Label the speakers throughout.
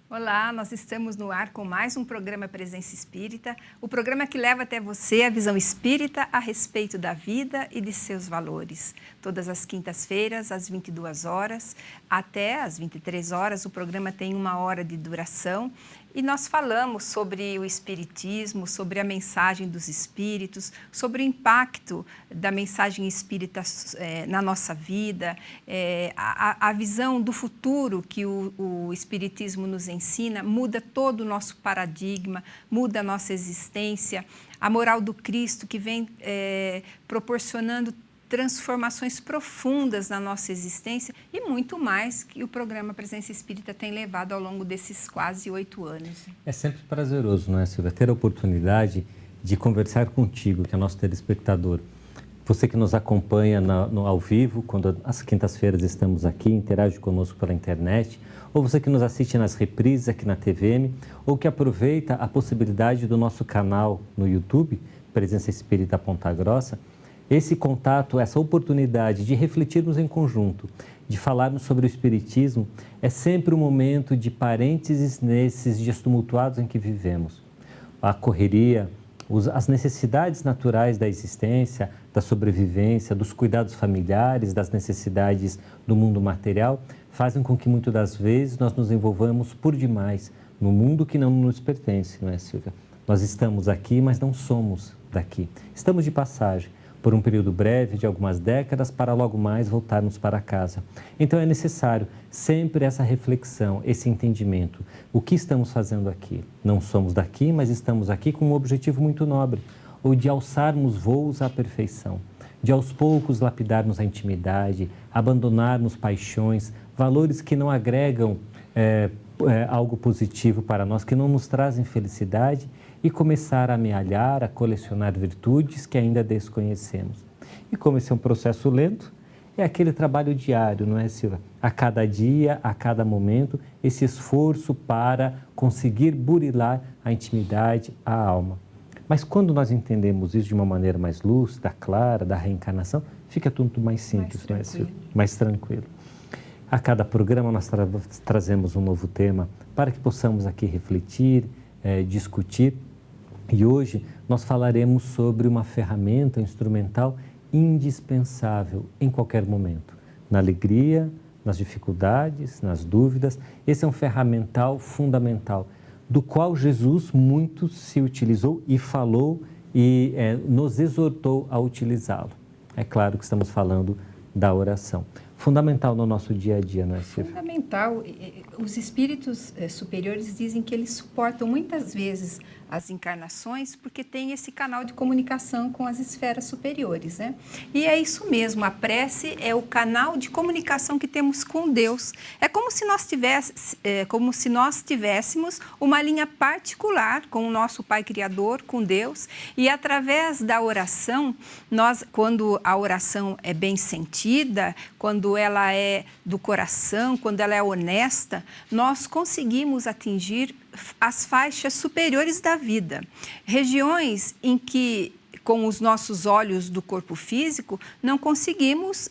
Speaker 1: Olá, nós estamos no ar com mais um programa Presença Espírita, o programa que leva até você a visão espírita a respeito da vida e de seus valores. Todas as quintas-feiras, às 22 horas, até às 23 horas, o programa tem 1 hora de duração e nós falamos sobre o espiritismo, sobre a mensagem dos espíritos, sobre o impacto da mensagem espírita na nossa vida, a visão do futuro que o espiritismo nos ensina, muda todo o nosso paradigma, muda a nossa existência, a moral do Cristo que vem proporcionando transformações profundas na nossa existência e muito mais que o programa Presença Espírita tem levado ao longo desses quase 8 anos. É sempre prazeroso, não é, Silvia, ter a oportunidade de conversar contigo, que é nosso telespectador. Você que nos acompanha ao vivo, quando às quintas-feiras estamos aqui, interage conosco pela internet, ou você que nos assiste nas reprises aqui na TVM, ou que aproveita a possibilidade do nosso canal no YouTube, Presença Espírita Ponta Grossa. Esse contato, essa oportunidade de refletirmos em conjunto, de falarmos sobre o Espiritismo, é sempre um momento de parênteses nesses dias tumultuados em que vivemos. A correria, as necessidades naturais da existência, da sobrevivência, dos cuidados familiares, das necessidades do mundo material, fazem com que muitas das vezes nós nos envolvamos por demais no mundo que não nos pertence, não é, Silvia? Nós estamos aqui, mas não somos daqui. Estamos de passagem por um período breve de algumas décadas para logo mais voltarmos para casa. Então é necessário sempre essa reflexão, esse entendimento. O que estamos fazendo aqui? Não somos daqui, mas estamos aqui com um objetivo muito nobre, o de alçarmos voos à perfeição, de aos poucos lapidarmos a intimidade, abandonarmos paixões, valores que não agregam algo positivo para nós, que não nos trazem felicidade, e começar a amealhar, a colecionar virtudes que ainda desconhecemos. E como esse é um processo lento, é aquele trabalho diário, não é, Silvia? A cada dia, a cada momento, esse esforço para conseguir burilar a intimidade, a alma. Mas quando nós entendemos isso de uma maneira mais lúcida, clara, da reencarnação, fica tudo mais simples, não é, Silvia? Mais tranquilo. A cada programa nós trazemos um novo tema para que possamos aqui refletir, discutir. E hoje nós falaremos sobre uma ferramenta instrumental indispensável em qualquer momento, na alegria, nas dificuldades, nas dúvidas. Esse é um ferramental fundamental, do qual Jesus muito se utilizou e falou e nos exortou a utilizá-lo. É claro que estamos falando da oração. Fundamental no nosso dia a dia, não é, Silvia? Fundamental. Os espíritos superiores dizem que eles suportam muitas vezes as encarnações porque tem esse canal de comunicação com as esferas superiores, né? E é isso mesmo, a prece é o canal de comunicação que temos com Deus. É como se nós tivéssemos uma linha particular com o nosso Pai Criador, com Deus, e através da oração, quando a oração é bem sentida, quando ela é do coração, quando ela é honesta, nós conseguimos atingir as faixas superiores da vida. Regiões em que, com os nossos olhos do corpo físico, não conseguimos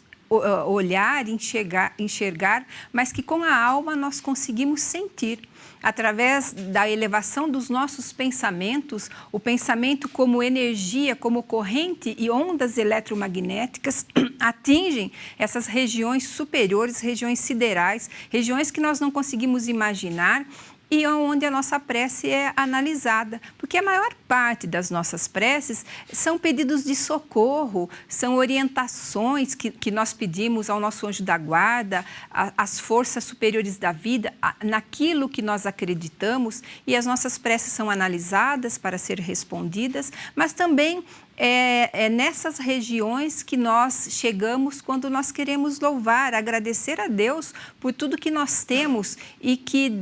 Speaker 1: olhar, enxergar, mas que com a alma nós conseguimos sentir. Através da elevação dos nossos pensamentos, o pensamento como energia, como corrente e ondas eletromagnéticas atingem essas regiões superiores, regiões siderais, regiões que nós não conseguimos imaginar, e onde a nossa prece é analisada, porque a maior parte das nossas preces são pedidos de socorro, são orientações que nós pedimos ao nosso anjo da guarda, às forças superiores da vida, naquilo que nós acreditamos, e as nossas preces são analisadas para ser respondidas, mas também é nessas regiões que nós chegamos quando nós queremos louvar, agradecer a Deus por tudo que nós temos e que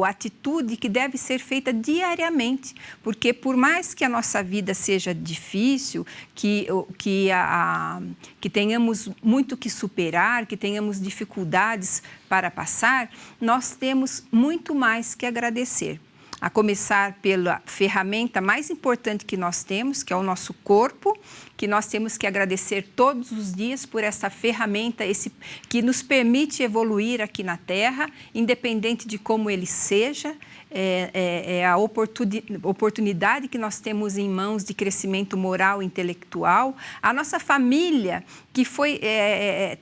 Speaker 1: atitude que deve ser feita diariamente, porque por mais que a nossa vida seja difícil, que tenhamos muito que superar, que tenhamos dificuldades para passar, nós temos muito mais que agradecer. A começar pela ferramenta mais importante que nós temos, que é o nosso corpo, que nós temos que agradecer todos os dias por essa ferramenta que nos permite evoluir aqui na Terra, independente de como ele seja. É a oportunidade que nós temos em mãos de crescimento moral e intelectual. A nossa família, que foi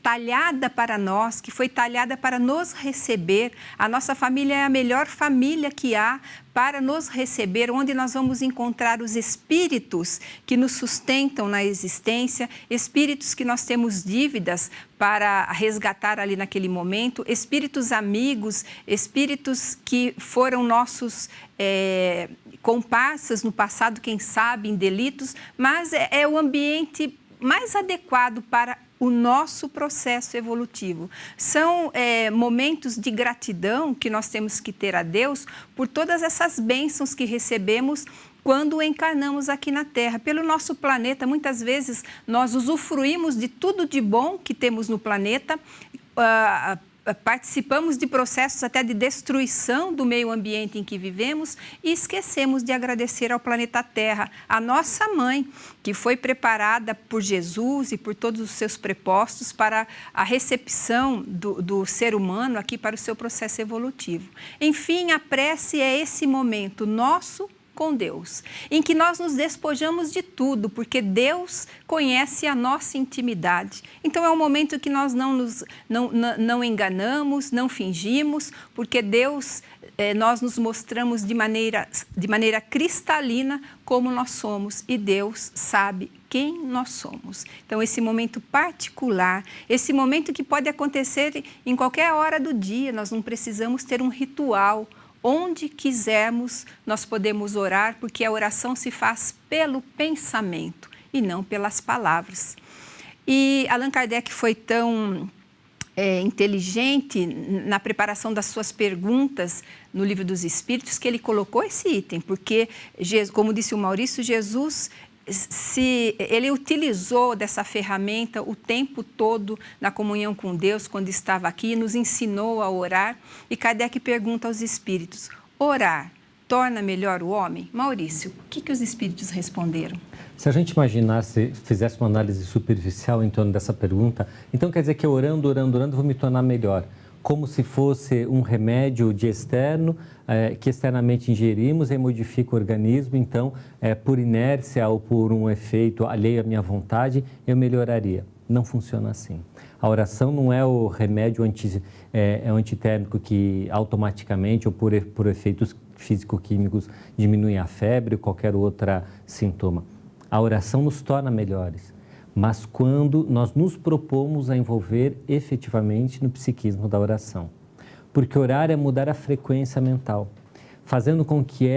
Speaker 1: talhada para nós, que foi talhada para nos receber. A nossa família é a melhor família que há para nos receber, onde nós vamos encontrar os espíritos que nos sustentam na existência, espíritos que nós temos dívidas para resgatar ali naquele momento, espíritos amigos, espíritos que foram nossos comparsas no passado, quem sabe, em delitos, mas é o ambiente mais adequado para o nosso processo evolutivo. São momentos de gratidão que nós temos que ter a Deus por todas essas bênçãos que recebemos quando encarnamos aqui na Terra. Pelo nosso planeta, muitas vezes nós usufruímos de tudo de bom que temos no planeta, participamos de processos até de destruição do meio ambiente em que vivemos e esquecemos de agradecer ao planeta Terra, a nossa mãe, que foi preparada por Jesus e por todos os seus prepostos para a recepção do ser humano aqui para o seu processo evolutivo. Enfim, a prece é esse momento nosso com Deus, em que nós nos despojamos de tudo, porque Deus conhece a nossa intimidade. Então é um momento que nós não enganamos, não fingimos, porque Deus, nós nos mostramos de maneira cristalina como nós somos, e Deus sabe quem nós somos. Então esse momento particular, esse momento que pode acontecer em qualquer hora do dia, nós não precisamos ter um ritual. Onde quisermos, nós podemos orar, porque a oração se faz pelo pensamento e não pelas palavras. E Allan Kardec foi tão inteligente na preparação das suas perguntas no Livro dos Espíritos, que ele colocou esse item, porque, como disse o Maurício, Jesus... ele utilizou dessa ferramenta o tempo todo na comunhão com Deus, quando estava aqui, nos ensinou a orar. E Kardec pergunta aos espíritos: orar torna melhor o homem? Maurício, o que os espíritos responderam?
Speaker 2: Se a gente imaginasse, fizesse uma análise superficial em torno dessa pergunta, então quer dizer que orando, vou me tornar melhor. Como se fosse um remédio de externo, que externamente ingerimos e modifica o organismo, então, por inércia ou por um efeito alheio à minha vontade, eu melhoraria. Não funciona assim. A oração não é o remédio antitérmico que automaticamente ou por efeitos físico-químicos diminui a febre ou qualquer outro sintoma. A oração nos torna melhores, mas quando nós nos propomos a envolver efetivamente no psiquismo da oração. Porque orar é mudar a frequência mental, fazendo com que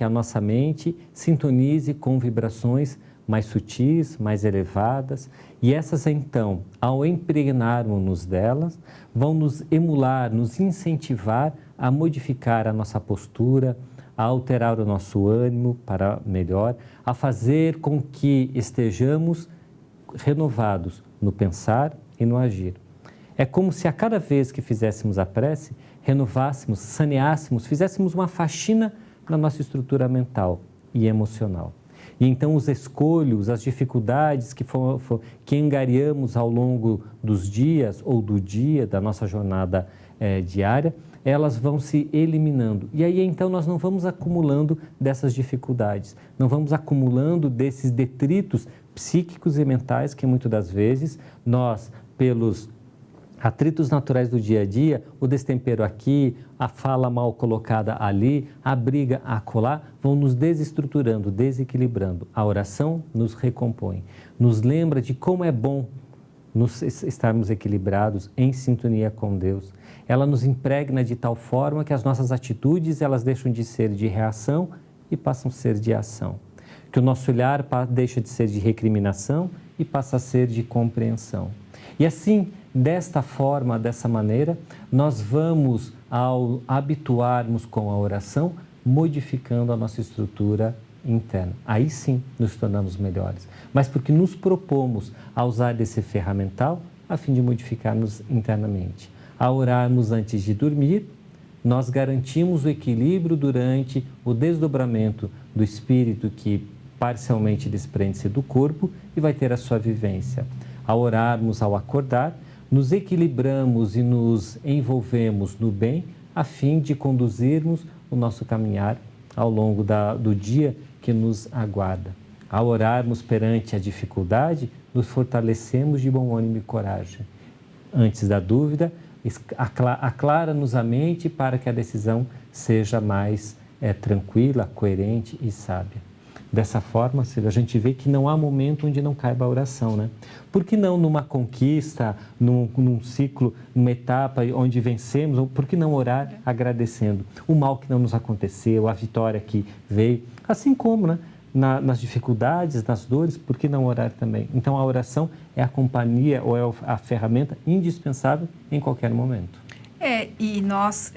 Speaker 2: a nossa mente sintonize com vibrações mais sutis, mais elevadas, e essas então, ao impregnarmos-nos delas, vão nos emular, nos incentivar a modificar a nossa postura, a alterar o nosso ânimo para melhor, a fazer com que estejamos renovados no pensar e no agir. É como se a cada vez que fizéssemos a prece, renovássemos, saneássemos, fizéssemos uma faxina na nossa estrutura mental e emocional. E então os escolhos, as dificuldades que angariamos ao longo dos dias ou do dia da nossa jornada diária, elas vão se eliminando. E aí então nós não vamos acumulando dessas dificuldades, não vamos acumulando desses detritos psíquicos e mentais que muitas das vezes nós, pelos atritos naturais do dia a dia, o destempero aqui, a fala mal colocada ali, a briga acolá, vão nos desestruturando, desequilibrando. A oração nos recompõe, nos lembra de como é bom estarmos equilibrados, em sintonia com Deus. Ela nos impregna de tal forma que as nossas atitudes, elas deixam de ser de reação e passam a ser de ação. Que o nosso olhar deixa de ser de recriminação e passa a ser de compreensão. E assim, desta forma, dessa maneira, nós vamos, ao habituarmos com a oração, modificando a nossa estrutura interna. Aí sim nos tornamos melhores, mas porque nos propomos a usar desse ferramental a fim de modificarmos internamente. Ao orarmos antes de dormir, nós garantimos o equilíbrio durante o desdobramento do espírito que parcialmente desprende-se do corpo e vai ter a sua vivência. Ao orarmos ao acordar, nos equilibramos e nos envolvemos no bem a fim de conduzirmos o nosso caminhar ao longo do dia que nos aguarda. Ao orarmos perante a dificuldade, nos fortalecemos de bom ânimo e coragem. Antes da dúvida, aclara-nos a mente para que a decisão seja mais tranquila, coerente e sábia. Dessa forma, Silvia, a gente vê que não há momento onde não caiba a oração, né? Por que não numa conquista, num ciclo, numa etapa onde vencemos, por que não orar agradecendo o mal que não nos aconteceu, a vitória que veio, assim como, né? Nas dificuldades, nas dores, por que não orar também? Então, a oração é a companhia ou é a ferramenta indispensável em qualquer momento.
Speaker 1: E nós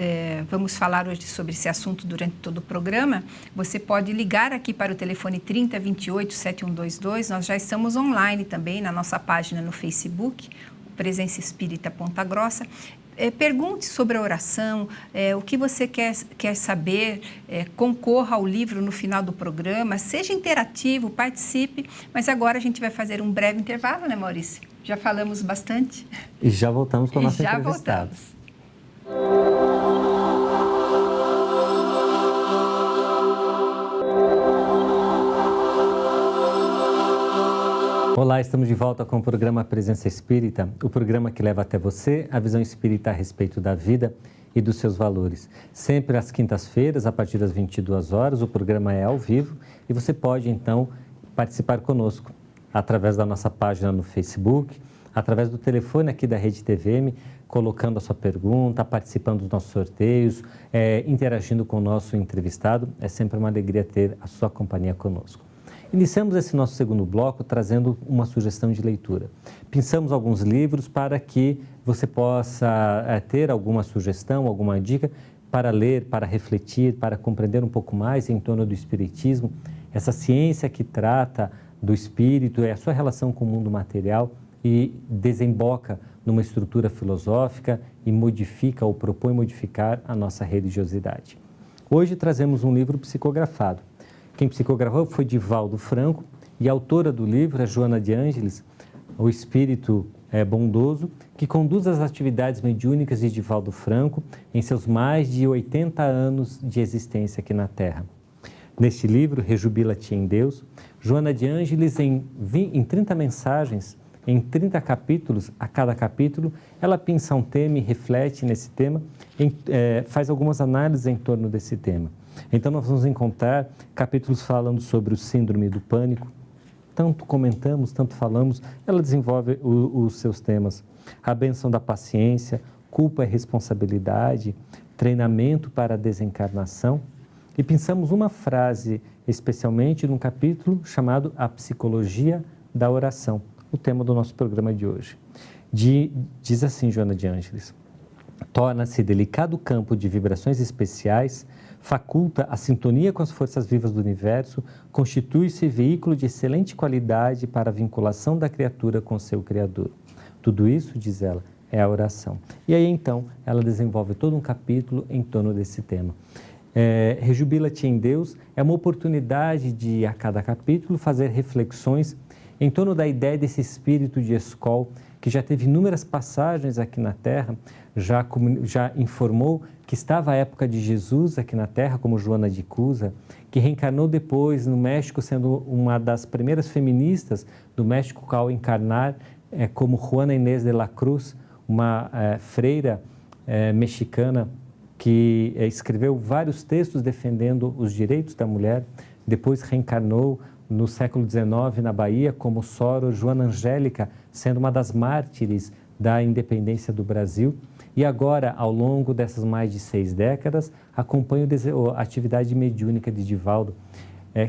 Speaker 1: vamos falar hoje sobre esse assunto durante todo o programa. Você pode ligar aqui para o telefone 3028-7122. Nós já estamos online também na nossa página no Facebook, Presença Espírita Ponta Grossa. Pergunte sobre a oração, o que você quer saber, concorra ao livro no final do programa, seja interativo, participe. Mas agora a gente vai fazer um breve intervalo, né, Maurício? Já falamos bastante.
Speaker 2: E já voltamos com a nossa entrevistada.
Speaker 1: Voltamos.
Speaker 2: Olá, estamos de volta com o programa Presença Espírita, o programa que leva até você a visão espírita a respeito da vida e dos seus valores. Sempre às quintas-feiras, a partir das 22 horas, o programa é ao vivo e você pode, então, participar conosco através da nossa página no Facebook, através do telefone aqui da Rede TVM, colocando a sua pergunta, participando dos nossos sorteios, interagindo com o nosso entrevistado. É sempre uma alegria ter a sua companhia conosco. Iniciamos esse nosso segundo bloco trazendo uma sugestão de leitura. Pensamos alguns livros para que você possa ter alguma sugestão, alguma dica para ler, para refletir, para compreender um pouco mais em torno do Espiritismo, essa ciência que trata do espírito e a sua relação com o mundo material e desemboca numa estrutura filosófica e modifica ou propõe modificar a nossa religiosidade. Hoje trazemos um livro psicografado. Quem psicografou foi Divaldo Franco e a autora do livro é Joana de Ângeles, o espírito bondoso, que conduz as atividades mediúnicas de Divaldo Franco em seus mais de 80 anos de existência aqui na Terra. Neste livro, Rejubila-te em Deus, Joana de Ângeles, em 30 mensagens, em 30 capítulos, a cada capítulo, ela pensa um tema e reflete nesse tema, faz algumas análises em torno desse tema. Então, nós vamos encontrar capítulos falando sobre o síndrome do pânico, tanto comentamos, tanto falamos, ela desenvolve os seus temas. A bênção da paciência, culpa e responsabilidade, treinamento para a desencarnação. E pensamos uma frase, especialmente num capítulo chamado A Psicologia da Oração, o tema do nosso programa de hoje. Diz assim Joana de Ângeles: torna-se delicado campo de vibrações especiais, faculta a sintonia com as forças vivas do universo, constitui-se veículo de excelente qualidade para a vinculação da criatura com seu Criador. Tudo isso, diz ela, é a oração. E aí, então, ela desenvolve todo um capítulo em torno desse tema. Rejubila-te em Deus é uma oportunidade de, a cada capítulo, fazer reflexões em torno da ideia desse espírito de escola que já teve inúmeras passagens aqui na Terra, já informou que estava a época de Jesus aqui na Terra, como Joana de Cusa, que reencarnou depois no México, sendo uma das primeiras feministas do México ao encarnar como Juana Inés de la Cruz, uma freira mexicana que escreveu vários textos defendendo os direitos da mulher, depois reencarnou no século XIX na Bahia como Soro Joana Angélica, sendo uma das mártires da independência do Brasil. E agora, ao longo dessas mais de 6 décadas, acompanho a atividade mediúnica de Divaldo,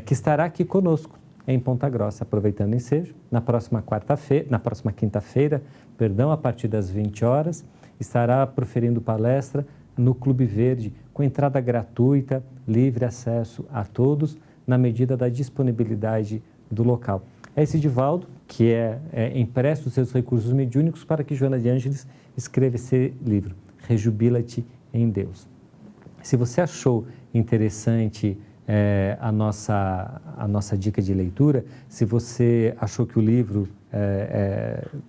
Speaker 2: que estará aqui conosco é em Ponta Grossa, aproveitando o ensejo. Na próxima quinta-feira, a partir das 20 horas, estará proferindo palestra no Clube Verde, com entrada gratuita, livre acesso a todos, na medida da disponibilidade do local. É esse Divaldo que empresta os seus recursos mediúnicos para que Joana de Ângeles escreva esse livro, Rejubila-te em Deus. Se você achou interessante a nossa dica de leitura, se você achou que o livro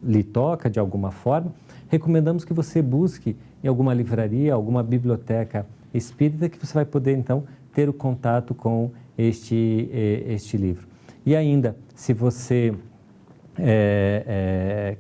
Speaker 2: lhe toca de alguma forma, recomendamos que você busque em alguma livraria, alguma biblioteca espírita, que você vai poder, então, ter o contato com este livro. E ainda, se você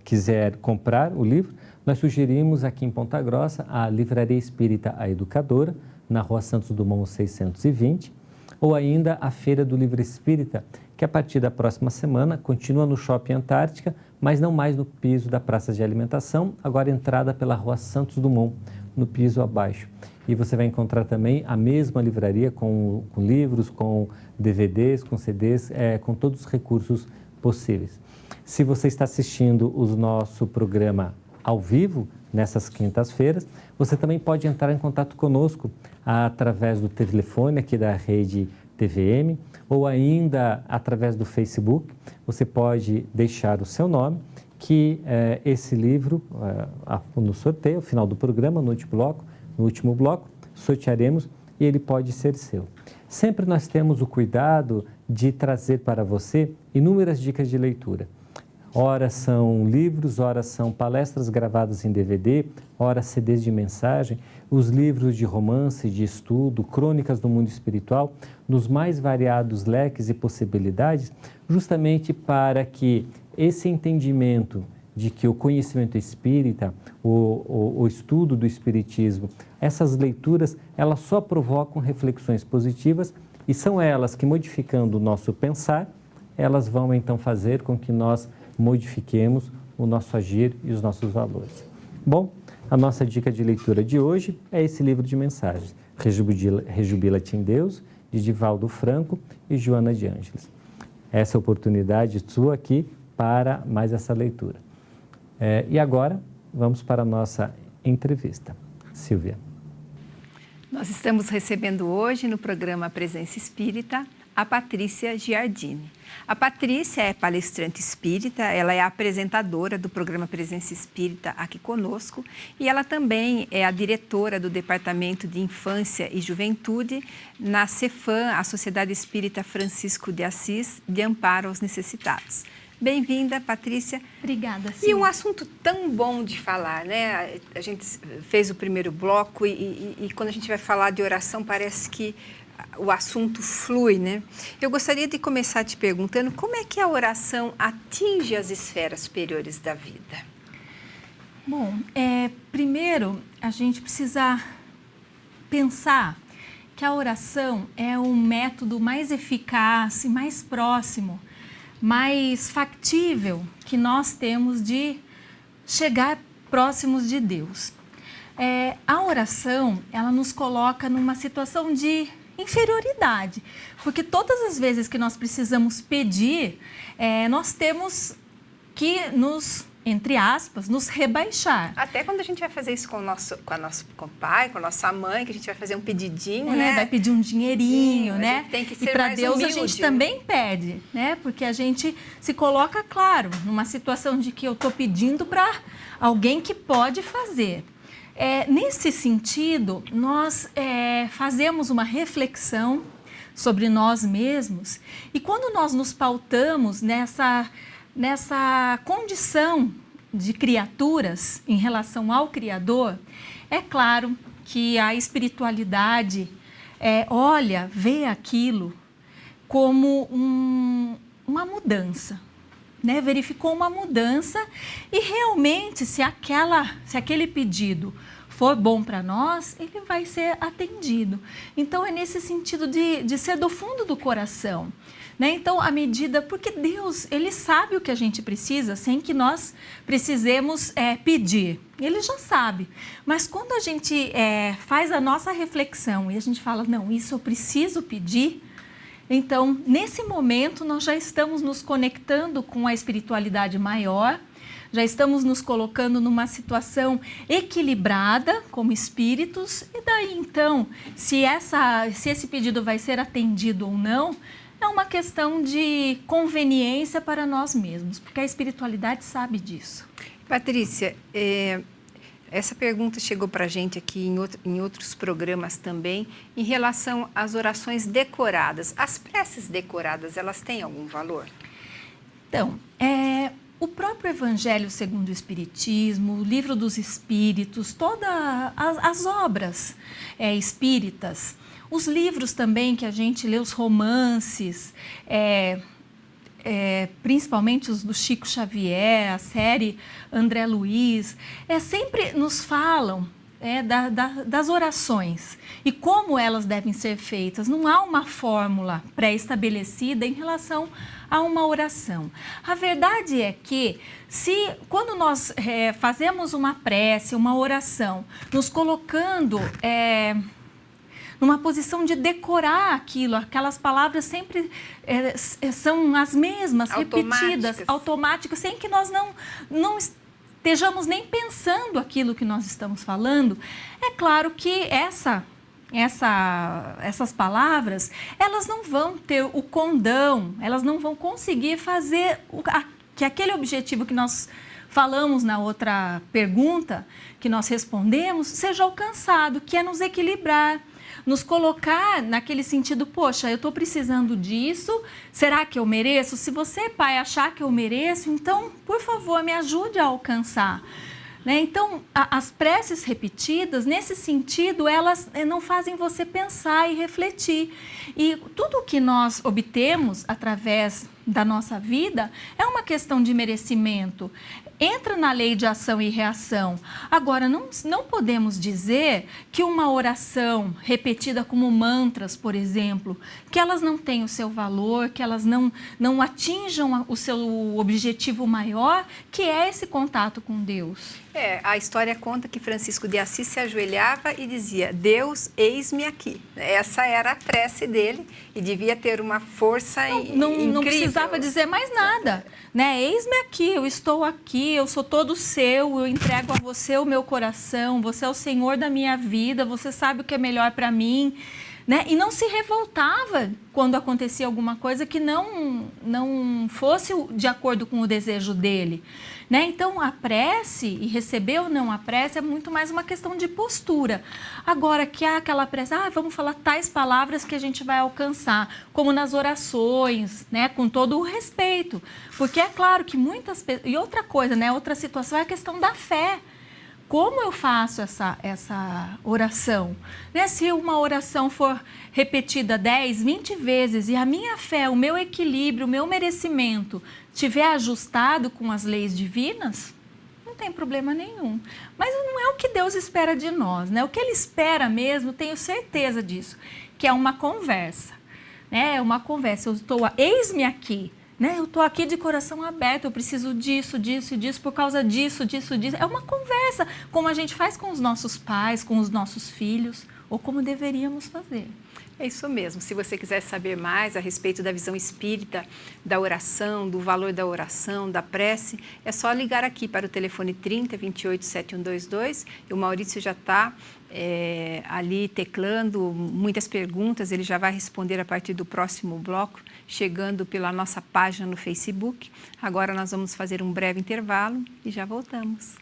Speaker 2: quiser comprar o livro, nós sugerimos aqui em Ponta Grossa a Livraria Espírita A Educadora, na Rua Santos Dumont 620, ou ainda a Feira do Livro Espírita, que a partir da próxima semana continua no Shopping Antártica, mas não mais no piso da Praça de Alimentação, agora entrada pela Rua Santos Dumont, no piso abaixo. E você vai encontrar também a mesma livraria com livros, com DVDs, com CDs, com todos os recursos possíveis. Se você está assistindo o nosso programa ao vivo, nessas quintas-feiras, você também pode entrar em contato conosco através do telefone aqui da rede TVM ou ainda através do Facebook. Você pode deixar o seu nome, que esse livro, no sorteio, ao final do programa, no último bloco, sortearemos e ele pode ser seu. Sempre nós temos o cuidado de trazer para você inúmeras dicas de leitura. Ora são livros, ora são palestras gravadas em DVD, ora CDs de mensagem, os livros de romance, de estudo, crônicas do mundo espiritual, nos mais variados leques e possibilidades, justamente para que esse entendimento de que o conhecimento espírita, o estudo do espiritismo, essas leituras, elas só provocam reflexões positivas e são elas que, modificando o nosso pensar, elas vão então fazer com que nós modifiquemos o nosso agir e os nossos valores. Bom, a nossa dica de leitura de hoje é esse livro de mensagens, Rejubila-te em Deus, de Divaldo Franco e Joana de Ângeles. Essa oportunidade sua aqui para mais essa leitura. E agora, vamos para a nossa entrevista. Silvia.
Speaker 1: Nós estamos recebendo hoje no programa Presença Espírita a Patrícia Giardini. A Patrícia é palestrante espírita, ela é a apresentadora do programa Presença Espírita aqui conosco e ela também é a diretora do Departamento de Infância e Juventude na CEFAM, a Sociedade Espírita Francisco de Assis, de Amparo aos Necessitados. Bem-vinda, Patrícia.
Speaker 3: Obrigada, Silvia.
Speaker 1: E um assunto tão bom de falar, né? A gente fez o primeiro bloco e quando a gente vai falar de oração parece que o assunto flui, né? Eu gostaria de começar te perguntando como é que a oração atinge as esferas superiores da vida?
Speaker 3: Bom, primeiro a gente precisa pensar que a oração é um método mais eficaz e mais próximo, mais factível que nós temos de chegar próximos de Deus. A oração, ela nos coloca numa situação de inferioridade, porque todas as vezes que nós precisamos pedir, nós temos que entre aspas, nos rebaixar.
Speaker 1: Até quando a gente vai fazer isso com o pai, com a nossa mãe, que a gente vai fazer um pedidinho, né?
Speaker 3: Vai pedir um dinheirinho,
Speaker 1: sim,
Speaker 3: né?
Speaker 1: Tem que ser
Speaker 3: e para
Speaker 1: mais
Speaker 3: Deus
Speaker 1: humilde.
Speaker 3: A gente também pede, né? Porque a gente se coloca, claro, numa situação de que eu estou pedindo para alguém que pode fazer. Nesse sentido, nós fazemos uma reflexão sobre nós mesmos e quando nós nos pautamos nessa condição de criaturas em relação ao Criador, é claro que a espiritualidade vê aquilo como uma mudança. Né, verificou uma mudança e realmente se aquele pedido for bom para nós, ele vai ser atendido. Então é nesse sentido de ser do fundo do coração. Né? Então, à medida, porque Deus, Ele sabe o que a gente precisa sem que nós precisemos pedir. Ele já sabe. Mas quando a gente faz a nossa reflexão e a gente fala, não, isso eu preciso pedir, Então, nesse momento, nós já estamos nos conectando com a espiritualidade maior, já estamos nos colocando numa situação equilibrada como espíritos, e daí então, se esse pedido vai ser atendido ou não, é uma questão de conveniência para nós mesmos, porque a espiritualidade sabe disso.
Speaker 1: Patrícia, essa pergunta chegou para a gente aqui em outros programas também, em relação às orações decoradas. As preces decoradas, elas têm algum valor?
Speaker 3: Então, o próprio Evangelho segundo o Espiritismo, o Livro dos Espíritos, todas as obras espíritas, os livros também que a gente lê, os romances, principalmente os do Chico Xavier, a série André Luiz, sempre nos falam das orações e como elas devem ser feitas. Não há uma fórmula pré-estabelecida em relação a uma oração. A verdade é que quando nós fazemos uma prece, uma oração, nos colocando numa posição de decorar aquilo, aquelas palavras sempre são as mesmas, repetidas, automáticas, sem que nós não estejamos nem pensando aquilo que nós estamos falando. É claro que essas palavras, elas não vão ter o condão, elas não vão conseguir fazer que aquele objetivo que nós falamos na outra pergunta, que nós respondemos, seja alcançado, que é nos equilibrar, nos colocar naquele sentido, poxa, eu estou precisando disso, será que eu mereço? Se você, pai, achar que eu mereço, então, por favor, me ajude a alcançar. Então, as preces repetidas, nesse sentido, elas não fazem você pensar e refletir. E tudo o que nós obtemos através da nossa vida é uma questão de merecimento. Entra na lei de ação e reação. Agora, não podemos dizer que uma oração repetida como mantras, por exemplo, que elas não têm o seu valor, que elas não atinjam o seu objetivo maior, que é esse contato com Deus.
Speaker 1: A história conta que Francisco de Assis se ajoelhava e dizia: Deus, eis-me aqui. Essa era a prece dele e devia ter uma força incrível.
Speaker 3: Não precisava dizer mais nada. Eis-me aqui, eu estou aqui, eu sou todo seu, eu entrego a você o meu coração, você é o Senhor da minha vida, você sabe o que é melhor para mim. E não se revoltava quando acontecia alguma coisa que não fosse de acordo com o desejo dele. Então, a prece, e receber ou não a prece, é muito mais uma questão de postura. Agora, que há aquela prece, vamos falar tais palavras que a gente vai alcançar, como nas orações, com todo o respeito. Porque é claro que muitas pessoas... E outra coisa, outra situação é a questão da fé. Como eu faço essa oração? Se uma oração for repetida 10, 20 vezes e a minha fé, o meu equilíbrio, o meu merecimento estiver ajustado com as leis divinas, não tem problema nenhum. Mas não é o que Deus espera de nós. O que Ele espera mesmo, tenho certeza disso, que é uma conversa. É uma conversa. Eis-me aqui. Eu estou aqui de coração aberto, eu preciso disso, disso e disso, por causa disso, disso, disso. É uma conversa, como a gente faz com os nossos pais, com os nossos filhos, ou como deveríamos fazer.
Speaker 1: É isso mesmo. Se você quiser saber mais a respeito da visão espírita, da oração, do valor da oração, da prece, é só ligar aqui para o telefone 30 28 7122 e o Maurício já está ali teclando muitas perguntas, ele já vai responder a partir do próximo bloco, chegando pela nossa página no Facebook. Agora nós vamos fazer um breve intervalo e já voltamos.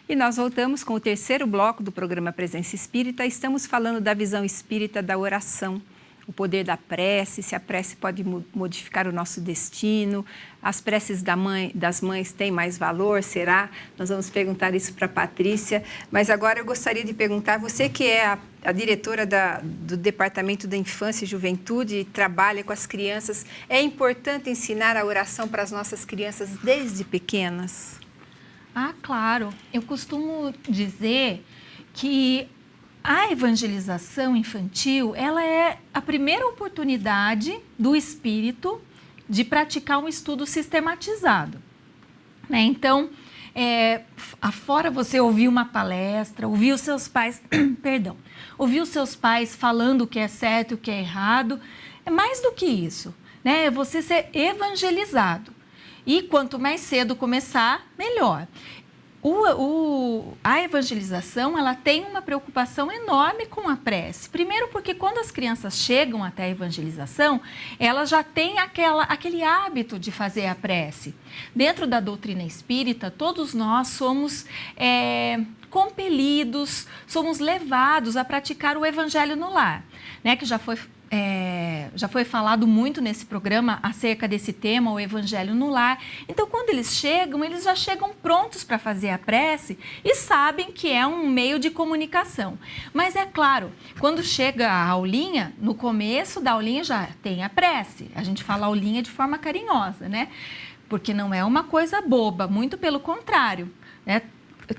Speaker 1: E nós voltamos com o terceiro bloco do programa Presença Espírita. Estamos falando da visão espírita da oração, o poder da prece, se a prece pode modificar o nosso destino, as preces das mães têm mais valor, será? Nós vamos perguntar isso para a Patrícia, mas agora eu gostaria de perguntar, você que é a diretora do Departamento da Infância e Juventude e trabalha com as crianças, é importante ensinar a oração para as nossas crianças desde pequenas?
Speaker 3: Claro. Eu costumo dizer que a evangelização infantil, ela é a primeira oportunidade do espírito de praticar um estudo sistematizado. né? Então, afora você ouvir uma palestra, ouvir os seus pais, perdão, ouvir os seus pais falando o que é certo e o que é errado, é mais do que isso, né? É você ser evangelizado. E quanto mais cedo começar, melhor. A evangelização, ela tem uma preocupação enorme com a prece. Primeiro porque quando as crianças chegam até a evangelização, elas já têm aquele hábito de fazer a prece. Dentro da doutrina espírita, todos nós somos compelidos, somos levados a praticar o evangelho no lar, né? Que já foi falado muito nesse programa acerca desse tema, o Evangelho no Lar. Então, quando eles já chegam prontos para fazer a prece e sabem que é um meio de comunicação. Mas é claro, quando chega a aulinha, no começo da aulinha já tem a prece. A gente fala aulinha de forma carinhosa, né? Porque não é uma coisa boba, muito pelo contrário, né?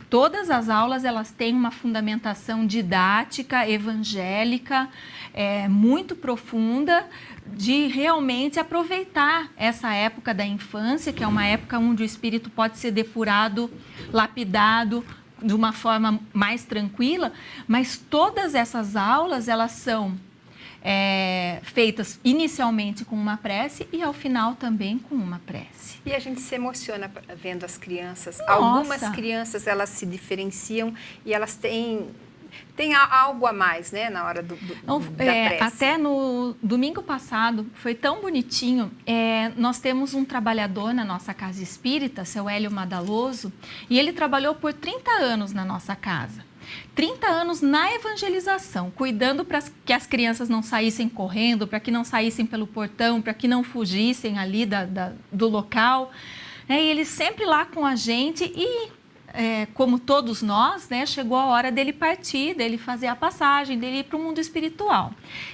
Speaker 3: Todas as aulas, elas têm uma fundamentação didática, evangélica, muito profunda, de realmente aproveitar essa época da infância, que é uma época onde o espírito pode ser depurado, lapidado, de uma forma mais tranquila, mas todas essas aulas, elas são feitas inicialmente com uma prece e ao final também com uma prece.
Speaker 1: E a gente se emociona vendo as crianças.
Speaker 3: Nossa.
Speaker 1: Algumas crianças, elas se diferenciam e elas têm algo a mais, né, na hora da prece.
Speaker 3: Até no domingo passado, foi tão bonitinho, nós temos um trabalhador na nossa casa espírita, seu Hélio Madaloso, e ele trabalhou por 30 anos na nossa casa. 30 anos na evangelização, cuidando para que as crianças não saíssem correndo, para que não saíssem pelo portão, para que não fugissem ali do local. E ele sempre lá com a gente e, como todos nós, né, chegou a hora dele partir, dele fazer a passagem, dele ir para o mundo espiritual.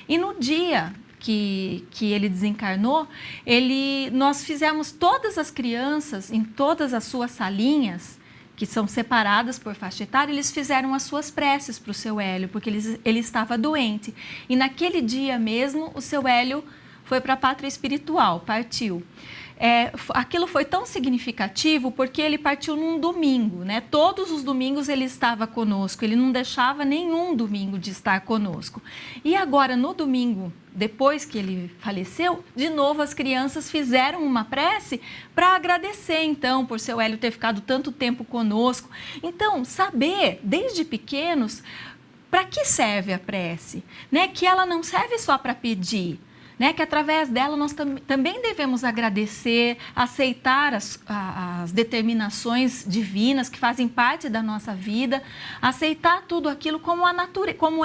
Speaker 3: E no dia que ele desencarnou, nós fizemos todas as crianças, em todas as suas salinhas, que são separadas por faixa etária, eles fizeram as suas preces para o seu Hélio, porque ele estava doente. E naquele dia mesmo, o seu Hélio foi para a pátria espiritual, partiu. Aquilo foi tão significativo porque ele partiu num domingo, né? Todos os domingos ele estava conosco, ele não deixava nenhum domingo de estar conosco. E agora, no domingo, depois que ele faleceu, de novo as crianças fizeram uma prece para agradecer, então, por seu Hélio ter ficado tanto tempo conosco. Então, saber, desde pequenos, para que serve a prece, né? Que ela não serve só para pedir, né? Que através dela nós também devemos agradecer, aceitar as determinações divinas que fazem parte da nossa vida, aceitar tudo aquilo como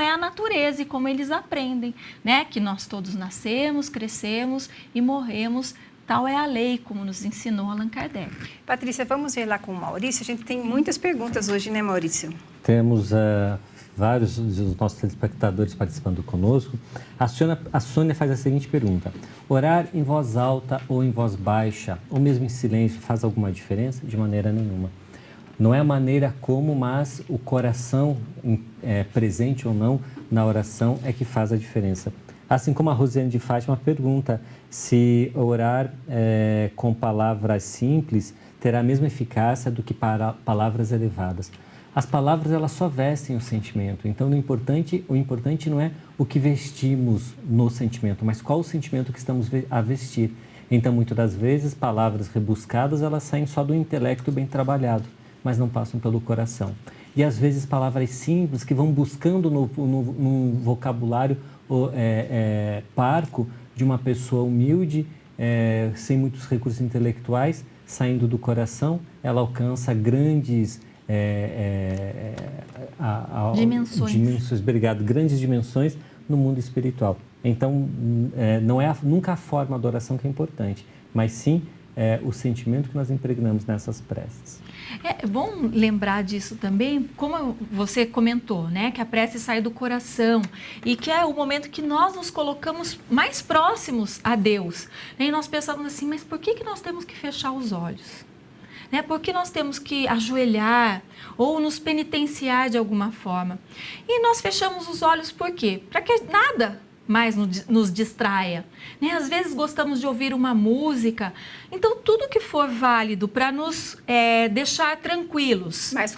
Speaker 3: é a natureza e como eles aprendem, né? Que nós todos nascemos, crescemos e morremos. Tal é a lei, como nos ensinou Allan Kardec.
Speaker 1: Patrícia, vamos ver lá com o Maurício. A gente tem muitas perguntas hoje, né, Maurício?
Speaker 2: Temos vários dos nossos telespectadores participando conosco. A Sônia faz a seguinte pergunta: orar em voz alta ou em voz baixa, ou mesmo em silêncio, faz alguma diferença? De maneira nenhuma. Não é a maneira como, mas o coração presente ou não na oração é que faz a diferença. Assim como a Rosiane de Fátima pergunta se orar com palavras simples terá a mesma eficácia do que para palavras elevadas. As palavras, elas só vestem o sentimento. Então, o importante não é o que vestimos no sentimento, mas qual o sentimento que estamos a vestir. Então, muitas das vezes, palavras rebuscadas, elas saem só do intelecto bem trabalhado, mas não passam pelo coração. E, às vezes, palavras simples que vão buscando no vocabulário parco de uma pessoa humilde, sem muitos recursos intelectuais, saindo do coração, ela alcança grandes
Speaker 3: dimensões.
Speaker 2: Obrigado. Grandes dimensões no mundo espiritual. Então, não é nunca a forma da oração que é importante, mas sim o sentimento que nós impregnamos nessas preces.
Speaker 3: É bom lembrar disso também, como você comentou, né, que a prece sai do coração e que é o momento que nós nos colocamos mais próximos a Deus. E nós pensamos assim, mas por que nós temos que fechar os olhos? Por que nós temos que ajoelhar ou nos penitenciar de alguma forma? E nós fechamos os olhos por quê? Para que nada mais nos distraia. Né? Às vezes gostamos de ouvir uma música, então tudo que for válido para nos deixar tranquilos, mais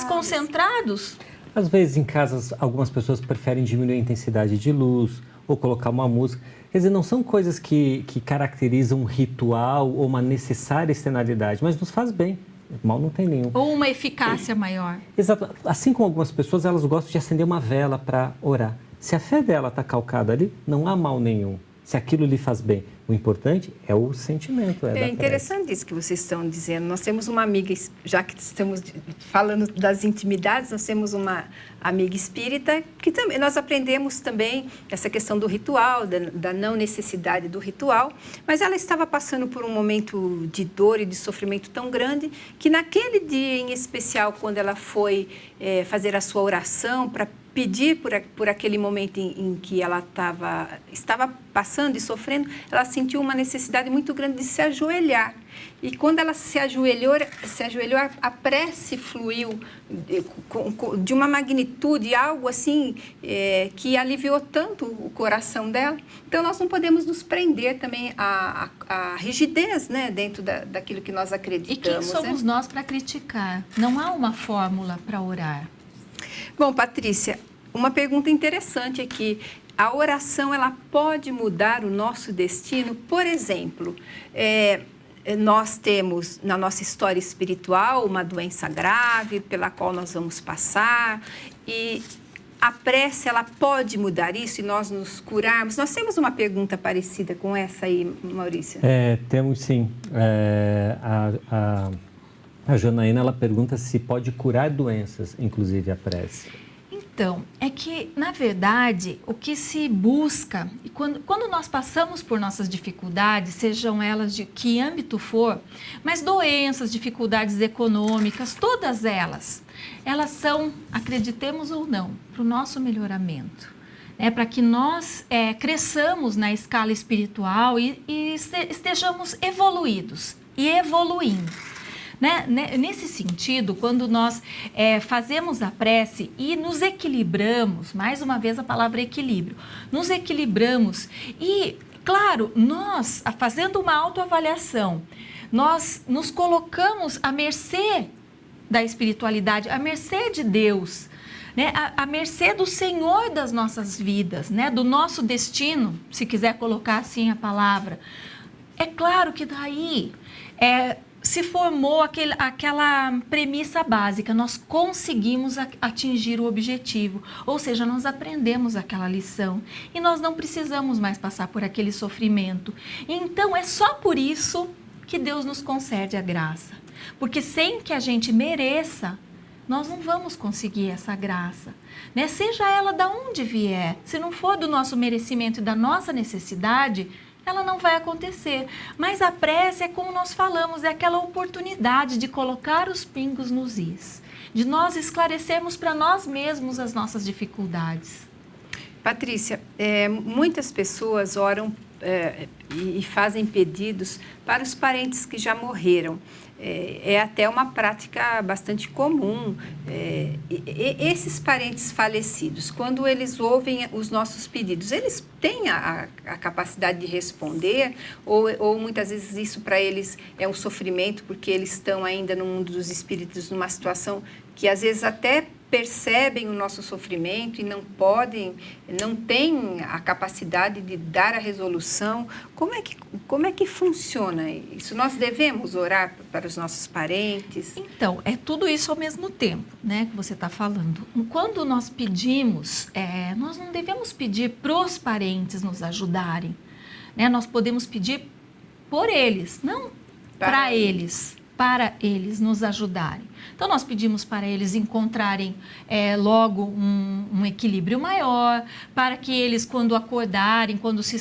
Speaker 3: concentrados.
Speaker 2: Às vezes em casas algumas pessoas preferem diminuir a intensidade de luz ou colocar uma música. Quer dizer, não são coisas que caracterizam um ritual ou uma necessária externalidade, mas nos faz bem. Mal não tem nenhum.
Speaker 3: Ou uma eficácia maior.
Speaker 2: Exato. Assim como algumas pessoas, elas gostam de acender uma vela para orar. Se a fé dela está calcada ali, não há mal nenhum. Se aquilo lhe faz bem. O importante é o sentimento.
Speaker 1: É interessante isso que vocês estão dizendo. Nós temos uma amiga, já que estamos falando das intimidades, nós temos uma amiga espírita que também nós aprendemos também essa questão do ritual, da não necessidade do ritual, mas ela estava passando por um momento de dor e de sofrimento tão grande que naquele dia em especial, quando ela foi fazer a sua oração para pedir por aquele momento em que ela estava passando e sofrendo, ela sentiu uma necessidade muito grande de se ajoelhar. E quando ela se ajoelhou, a prece fluiu de uma magnitude, algo assim, que aliviou tanto o coração dela. Então, nós não podemos nos prender também à rigidez, né, dentro daquilo que nós acreditamos.
Speaker 3: E quem somos nós para criticar? Não há uma fórmula para orar.
Speaker 1: Bom, Patrícia, uma pergunta interessante aqui. A oração, ela pode mudar o nosso destino? Por exemplo, nós temos na nossa história espiritual uma doença grave pela qual nós vamos passar e a prece, ela pode mudar isso e nós nos curarmos? Nós temos uma pergunta parecida com essa aí, Maurício?
Speaker 2: Temos sim. A Janaína, ela pergunta se pode curar doenças, inclusive a prece.
Speaker 3: Então, é que, na verdade, o que se busca, e quando nós passamos por nossas dificuldades, sejam elas de que âmbito for, mas doenças, dificuldades econômicas, todas elas são, acreditemos ou não, para o nosso melhoramento. Para que nós cresçamos na escala espiritual e estejamos evoluídos e evoluindo. Nesse sentido, quando nós fazemos a prece e nos equilibramos, mais uma vez a palavra equilíbrio, nos equilibramos e, claro, nós, fazendo uma autoavaliação, nós nos colocamos à mercê da espiritualidade, à mercê de Deus, à mercê do Senhor das nossas vidas, do nosso destino, se quiser colocar assim a palavra. É claro que daí se formou aquela premissa básica, nós conseguimos atingir o objetivo, ou seja, nós aprendemos aquela lição e nós não precisamos mais passar por aquele sofrimento. Então, é só por isso que Deus nos concede a graça, porque sem que a gente mereça, nós não vamos conseguir essa graça, seja ela de onde vier, se não for do nosso merecimento e da nossa necessidade, ela não vai acontecer. Mas a prece é como nós falamos, é aquela oportunidade de colocar os pingos nos is, de nós esclarecermos para nós mesmos as nossas dificuldades.
Speaker 1: Patrícia, muitas pessoas oram e fazem pedidos para os parentes que já morreram. É até uma prática bastante comum. Esses parentes falecidos, quando eles ouvem os nossos pedidos, eles têm a capacidade de responder ou muitas vezes isso para eles é um sofrimento porque eles estão ainda no mundo dos espíritos numa situação que às vezes até percebem o nosso sofrimento e não têm a capacidade de dar a resolução. Como é que funciona isso? Nós devemos orar para os nossos parentes?
Speaker 3: Então, é tudo isso ao mesmo tempo, que você está falando. Quando nós pedimos, nós não devemos pedir para os parentes nos ajudarem. Nós podemos pedir por eles, não para eles nos ajudarem. Então, nós pedimos para eles encontrarem logo um equilíbrio maior, para que eles, quando acordarem, quando se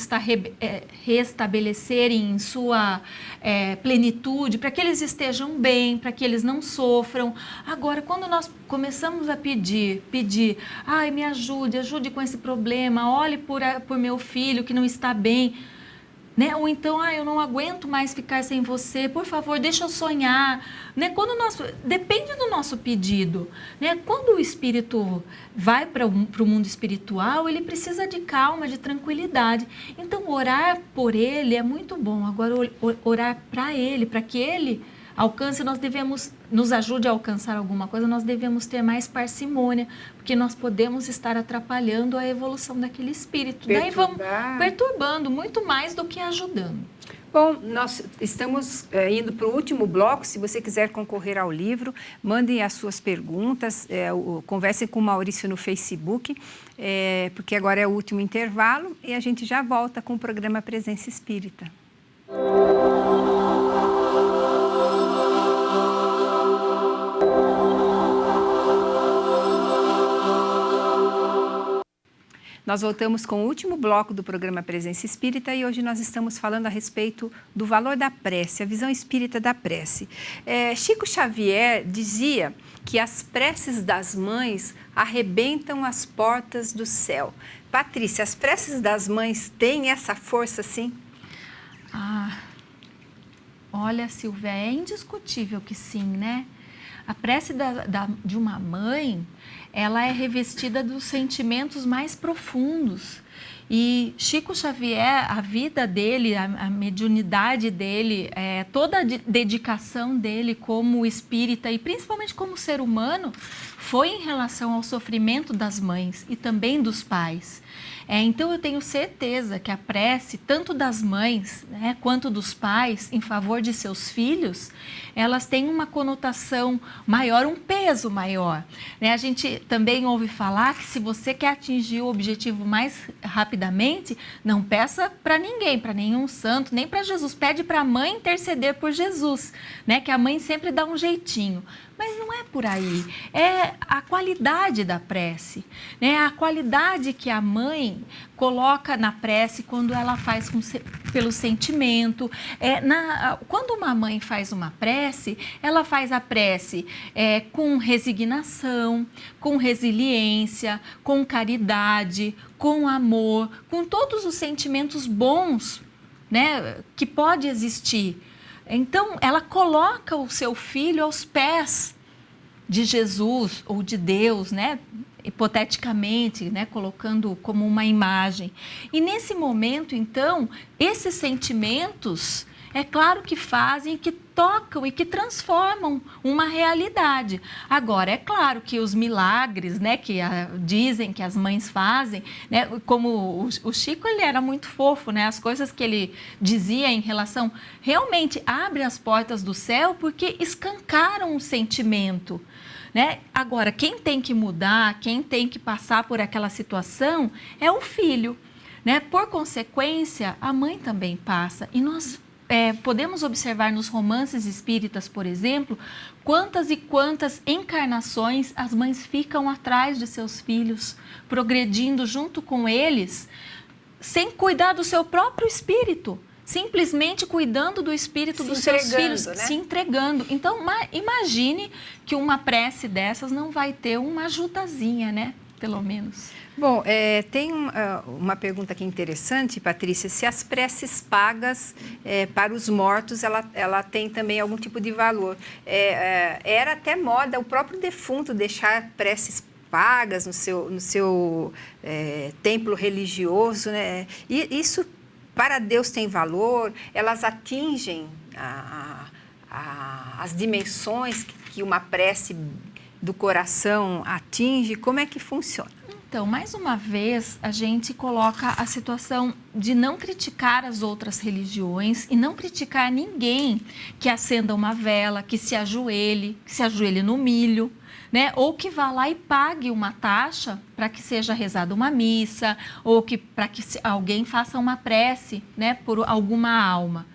Speaker 3: restabelecerem em sua plenitude, para que eles estejam bem, para que eles não sofram. Agora, quando nós começamos a pedir, ai, me ajude com esse problema, olhe por meu filho que não está bem, né? Ou então, eu não aguento mais ficar sem você, por favor, deixa eu sonhar, né? Depende do nosso pedido, né? Quando o espírito vai para o mundo espiritual, ele precisa de calma, de tranquilidade. Então, orar por ele é muito bom. Agora, orar para ele, para que ele alcance, nos ajude a alcançar alguma coisa, nós devemos ter mais parcimônia, porque nós podemos estar atrapalhando a evolução daquele espírito. Daí vamos perturbando muito mais do que ajudando.
Speaker 1: Bom, nós estamos indo para o último bloco. Se você quiser concorrer ao livro, mandem as suas perguntas, conversem com o Maurício no Facebook, porque agora é o último intervalo e a gente já volta com o programa Presença Espírita. Nós voltamos com o último bloco do programa Presença Espírita e hoje nós estamos falando a respeito do valor da prece, a visão espírita da prece. Chico Xavier dizia que as preces das mães arrebentam as portas do céu. Patrícia, as preces das mães têm essa força, sim?
Speaker 3: Olha, Silvia, é indiscutível que sim, né? A prece de uma mãe, ela é revestida dos sentimentos mais profundos. E Chico Xavier, a vida dele, a mediunidade dele, toda a dedicação dele como espírita e principalmente como ser humano, foi em relação ao sofrimento das mães e também dos pais. Então, eu tenho certeza que a prece, tanto das mães, né, quanto dos pais, em favor de seus filhos, elas têm uma conotação maior, um peso maior. Né? A gente também ouve falar que se você quer atingir o objetivo mais rapidamente, não peça para ninguém, para nenhum santo, nem para Jesus. Pede para a mãe interceder por Jesus, né? Que a mãe sempre dá um jeitinho. Mas não é por aí, é a qualidade da prece, né? A qualidade que a mãe coloca na prece quando ela faz pelo sentimento. Quando uma mãe faz uma prece, ela faz a prece com resignação, com resiliência, com caridade, com amor, com todos os sentimentos bons, né, que pode existir. Então, ela coloca o seu filho aos pés de Jesus ou de Deus, né? Hipoteticamente, né? Colocando como uma imagem. E nesse momento, então, esses sentimentos, é claro que fazem, que tocam e que transformam uma realidade. Agora, é claro que os milagres, né, que dizem que as mães fazem, né, como o Chico, ele era muito fofo, né, as coisas que ele dizia em relação, realmente abre as portas do céu porque escancaram o sentimento. Né? Agora, quem tem que mudar, quem tem que passar por aquela situação é o filho. Né? Por consequência, a mãe também passa. E nós podemos observar nos romances espíritas, por exemplo, quantas e quantas encarnações as mães ficam atrás de seus filhos, progredindo junto com eles, sem cuidar do seu próprio espírito, simplesmente cuidando do espírito dos seus filhos, né? Se entregando. Então, imagine que uma prece dessas não vai ter uma ajudazinha, né? Pelo menos.
Speaker 1: Bom, tem uma pergunta aqui interessante, Patrícia. Se as preces pagas para os mortos, ela tem também algum tipo de valor. Era até moda o próprio defunto deixar preces pagas no seu templo religioso, né? E isso, para Deus, tem valor? Elas atingem as dimensões que uma prece do coração atinge? Como é que funciona?
Speaker 3: Então, mais uma vez, a gente coloca a situação de não criticar as outras religiões e não criticar ninguém que acenda uma vela, que se ajoelhe no milho, né? Ou que vá lá e pague uma taxa para que seja rezada uma missa, ou para que alguém faça uma prece, né, por alguma alma.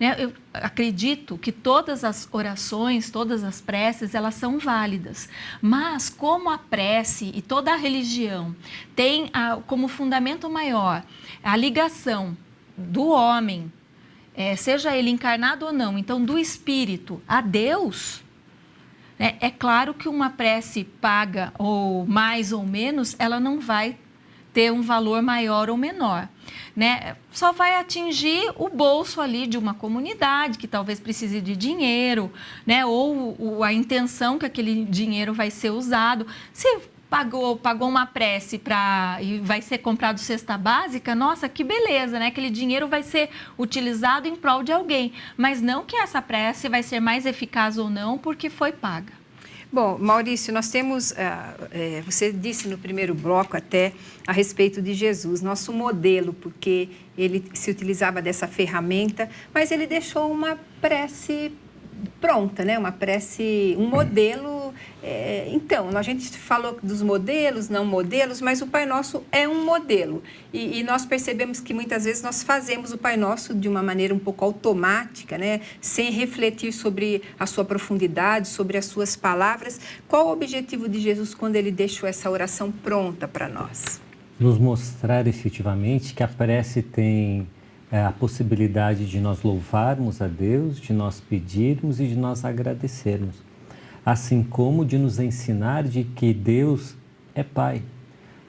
Speaker 3: Eu acredito que todas as orações, todas as preces, elas são válidas. Mas como a prece e toda a religião tem como fundamento maior a ligação do homem, seja ele encarnado ou não, então do espírito a Deus, é claro que uma prece paga ou mais ou menos, ela não vai ter um valor maior ou menor, né? Só vai atingir o bolso ali de uma comunidade que talvez precise de dinheiro, né? Ou a intenção que aquele dinheiro vai ser usado. Se pagou uma prece e vai ser comprado cesta básica, nossa, que beleza, né? Aquele dinheiro vai ser utilizado em prol de alguém, mas não que essa prece vai ser mais eficaz ou não porque foi paga.
Speaker 1: Bom, Maurício, nós temos, você disse no primeiro bloco até a respeito de Jesus, nosso modelo, porque ele se utilizava dessa ferramenta, mas ele deixou uma prece pronta, né? Uma prece, um modelo. Então, a gente falou dos modelos, não modelos, mas o Pai Nosso é um modelo. E nós percebemos que muitas vezes nós fazemos o Pai Nosso de uma maneira um pouco automática, né? Sem refletir sobre a sua profundidade, sobre as suas palavras. Qual o objetivo de Jesus quando ele deixou essa oração pronta para nós?
Speaker 2: Nos mostrar efetivamente que a prece tem a possibilidade de nós louvarmos a Deus, de nós pedirmos e de nós agradecermos, assim como de nos ensinar de que Deus é Pai.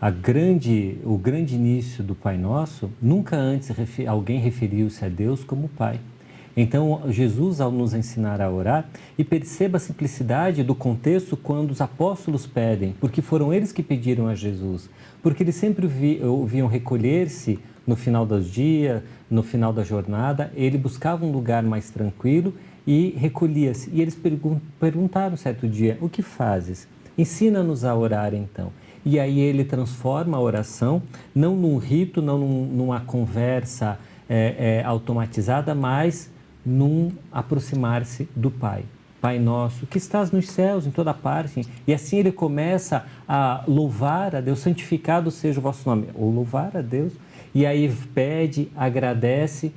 Speaker 2: O grande início do Pai Nosso, nunca antes alguém referiu-se a Deus como Pai. Então, Jesus, ao nos ensinar a orar, e perceba a simplicidade do contexto quando os apóstolos pedem, porque foram eles que pediram a Jesus, porque eles sempre ouviam recolher-se no final dos dias, no final da jornada, ele buscava um lugar mais tranquilo e recolhia-se. E eles perguntaram certo dia, o que fazes? Ensina-nos a orar então. E aí ele transforma a oração, não num rito, não numa conversa automatizada, mas num aproximar-se do Pai. Pai nosso, que estás nos céus, em toda parte. E assim ele começa a louvar a Deus, santificado seja o vosso nome. Ou louvar a Deus. E aí pede, agradece,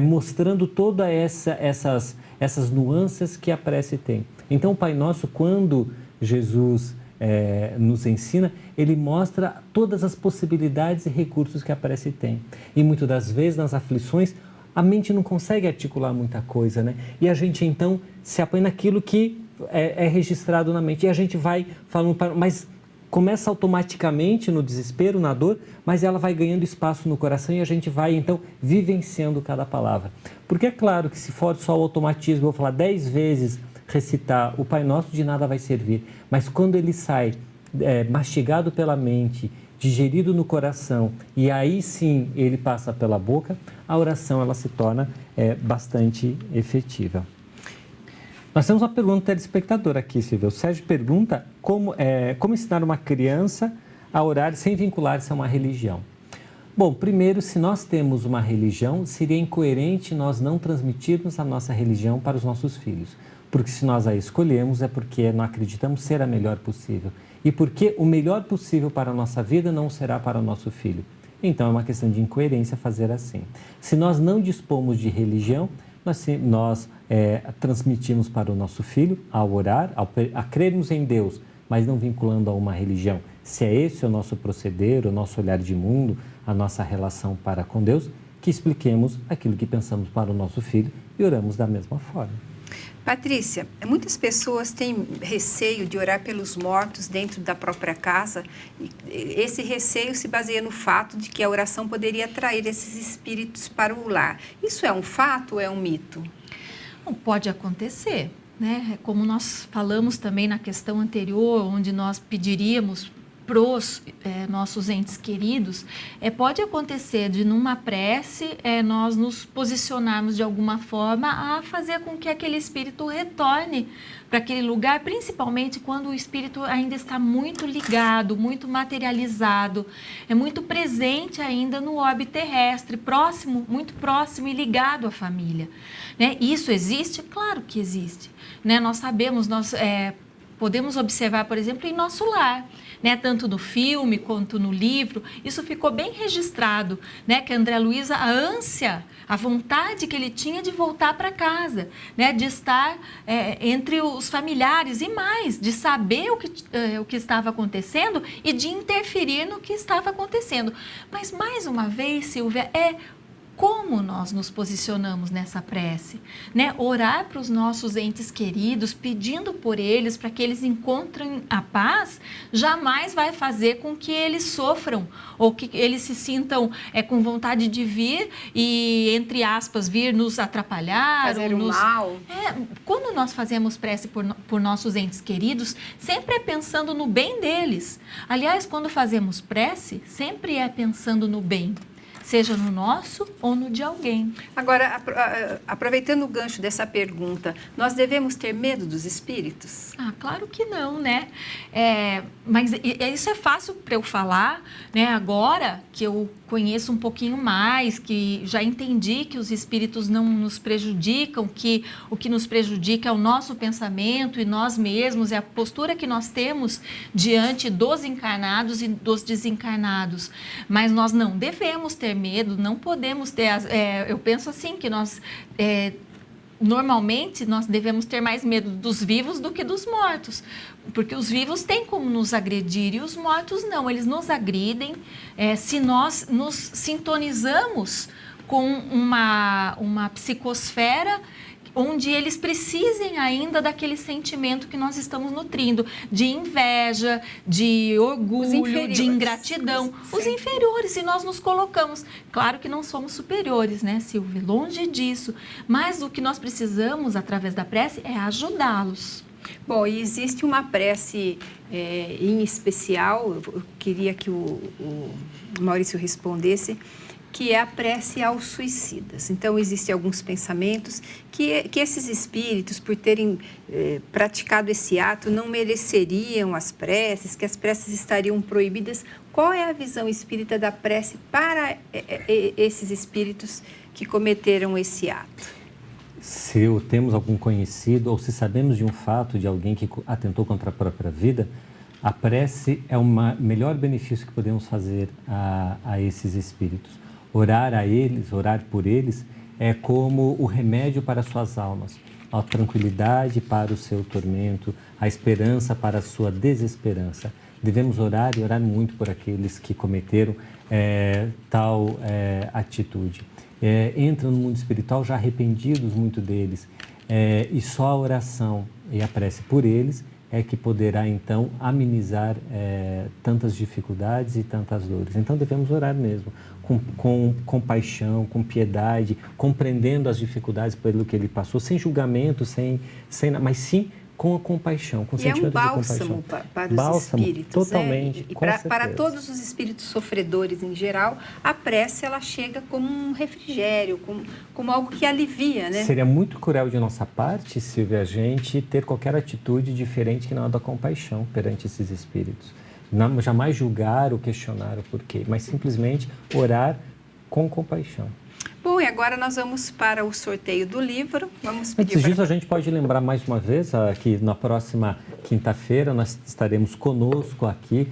Speaker 2: mostrando todas essas nuances que a prece tem. Então, o Pai Nosso, quando Jesus nos ensina, ele mostra todas as possibilidades e recursos que a prece tem. E muitas das vezes, nas aflições, a mente não consegue articular muita coisa, né? E a gente, então, se apoia naquilo que é registrado na mente. E a gente vai falando, mas começa automaticamente no desespero, na dor, mas ela vai ganhando espaço no coração e a gente vai, então, vivenciando cada palavra. Porque é claro que se for só o automatismo, eu vou falar 10 vezes, recitar o Pai Nosso, de nada vai servir. Mas quando ele sai mastigado pela mente, digerido no coração, e aí sim ele passa pela boca, a oração ela se torna bastante efetiva. Nós temos uma pergunta do telespectador aqui, Silvia. O Sérgio pergunta como ensinar uma criança a orar sem vincular-se a uma religião. Bom, primeiro, se nós temos uma religião, seria incoerente nós não transmitirmos a nossa religião para os nossos filhos. Porque se nós a escolhemos é porque não acreditamos ser a melhor possível. E porque o melhor possível para a nossa vida não será para o nosso filho. Então é uma questão de incoerência fazer assim. Se nós não dispomos de religião, nós transmitimos para o nosso filho, ao orar, a crermos em Deus, mas não vinculando a uma religião. Se é esse o nosso proceder, o nosso olhar de mundo, a nossa relação para com Deus, que expliquemos aquilo que pensamos para o nosso filho e oramos da mesma forma.
Speaker 1: Patrícia, muitas pessoas têm receio de orar pelos mortos dentro da própria casa. Esse receio se baseia no fato de que a oração poderia atrair esses espíritos para o lar. Isso é um fato ou é um mito?
Speaker 3: Não pode acontecer, né? Como nós falamos também na questão anterior, onde nós pediríamos para os nossos entes queridos, pode acontecer de numa prece nós nos posicionarmos de alguma forma a fazer com que aquele espírito retorne para aquele lugar, principalmente quando o espírito ainda está muito ligado, muito materializado, muito presente ainda no orbe terrestre, próximo, muito próximo e ligado à família. Né? Isso existe? Claro que existe. Né? Nós sabemos, nós podemos observar, por exemplo, em nosso lar. Né, tanto no filme quanto no livro, isso ficou bem registrado, né, que André Luiz, a ânsia, a vontade que ele tinha de voltar para casa, né, de estar entre os familiares e mais, de saber o que estava acontecendo e de interferir no que estava acontecendo. Mas, mais uma vez, Silvia, como nós nos posicionamos nessa prece, né? Orar para os nossos entes queridos, pedindo por eles para que eles encontrem a paz, jamais vai fazer com que eles sofram ou que eles se sintam com vontade de vir e, entre aspas, vir nos atrapalhar.
Speaker 1: Fazer o mal.
Speaker 3: Quando nós fazemos prece por nossos entes queridos, sempre é pensando no bem deles. Aliás, quando fazemos prece, sempre é pensando no bem, seja no nosso ou no de alguém.
Speaker 1: Agora, aproveitando o gancho dessa pergunta, nós devemos ter medo dos espíritos?
Speaker 3: Claro que não, né? Mas isso é fácil para eu falar, né? Agora que eu conheço um pouquinho mais, que já entendi que os espíritos não nos prejudicam, que o que nos prejudica é o nosso pensamento e nós mesmos, é a postura que nós temos diante dos encarnados e dos desencarnados. Mas nós não devemos ter medo, não podemos ter... eu penso assim, que nós... normalmente, nós devemos ter mais medo dos vivos do que dos mortos, porque os vivos têm como nos agredir e os mortos não, eles nos agridem se nós nos sintonizamos com uma psicosfera onde eles precisem ainda daquele sentimento que nós estamos nutrindo, de inveja, de orgulho, de ingratidão. Os inferiores, e nós nos colocamos. Claro que não somos superiores, né, Silvia? Longe disso. Mas o que nós precisamos, através da prece, é ajudá-los.
Speaker 1: Bom, e existe uma prece em especial, eu queria que o Maurício respondesse, que é a prece aos suicidas. Então, existem alguns pensamentos que esses espíritos, por terem praticado esse ato, não mereceriam as preces, que as preces estariam proibidas. Qual é a visão espírita da prece para esses espíritos que cometeram esse ato?
Speaker 2: Se temos algum conhecido ou se sabemos de um fato de alguém que atentou contra a própria vida, a prece é o melhor benefício que podemos fazer a esses espíritos. Orar a eles, orar por eles, é como o remédio para suas almas, a tranquilidade para o seu tormento, a esperança para a sua desesperança. Devemos orar e orar muito por aqueles que cometeram tal atitude. Entram no mundo espiritual já arrependidos, muito deles, e só a oração e a prece por eles é que poderá, então, amenizar tantas dificuldades e tantas dores. Então, devemos orar mesmo, com compaixão, com piedade, compreendendo as dificuldades pelo que ele passou, sem julgamento, mas sim com a compaixão, com o sentimento de compaixão.
Speaker 1: É um bálsamo para os espíritos.
Speaker 2: Totalmente,
Speaker 1: e para todos os espíritos sofredores em geral, a prece ela chega como um refrigério, como algo que alivia, né?
Speaker 2: Seria muito cruel de nossa parte, Silvia, a gente ter qualquer atitude diferente que não a da compaixão perante esses espíritos. Não, jamais julgar ou questionar o porquê, mas simplesmente orar com compaixão.
Speaker 1: Bom, e agora nós vamos para o sorteio do livro. Vamos pedir
Speaker 2: Antes disso, a gente pode lembrar mais uma vez que na próxima quinta-feira nós estaremos conosco aqui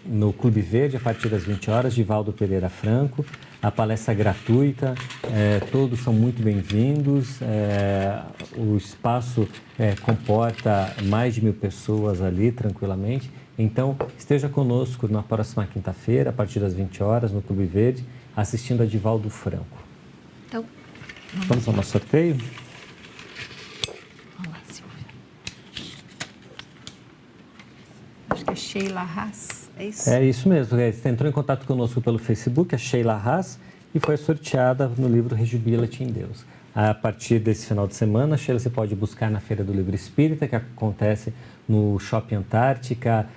Speaker 2: no Clube Verde, a partir das 20 horas, Divaldo Pereira Franco. A palestra gratuita, todos são muito bem-vindos. O espaço comporta mais de 1.000 pessoas ali, tranquilamente. Então, esteja conosco na próxima quinta-feira, a partir das 20 horas, no Clube Verde, assistindo a Divaldo Franco.
Speaker 3: Então,
Speaker 2: vamos ao nosso sorteio?
Speaker 3: Vamos lá, Silvia.
Speaker 1: Acho que é Sheila Haas, é isso?
Speaker 2: É isso mesmo. Você entrou em contato conosco pelo Facebook, a Sheila Haas, e foi sorteada no livro Rejubila-te em Deus. A partir desse final de semana, Sheila, você pode buscar na Feira do Livro Espírita, que acontece no Shopping Antártica,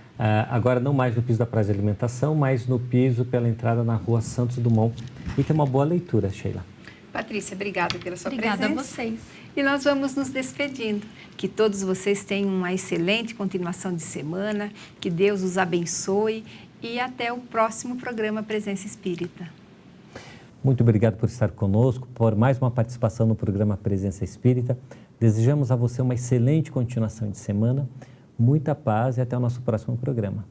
Speaker 2: agora não mais no piso da Praça de Alimentação, mas no piso pela entrada na Rua Santos Dumont. E tem uma boa leitura, Sheila.
Speaker 1: Patrícia, obrigada pela sua
Speaker 3: presença.
Speaker 1: Obrigada
Speaker 3: a vocês.
Speaker 1: E nós vamos nos despedindo. Que todos vocês tenham uma excelente continuação de semana, que Deus os abençoe e até o próximo programa Presença Espírita.
Speaker 2: Muito obrigado por estar conosco, por mais uma participação no programa Presença Espírita. Desejamos a você uma excelente continuação de semana, muita paz e até o nosso próximo programa.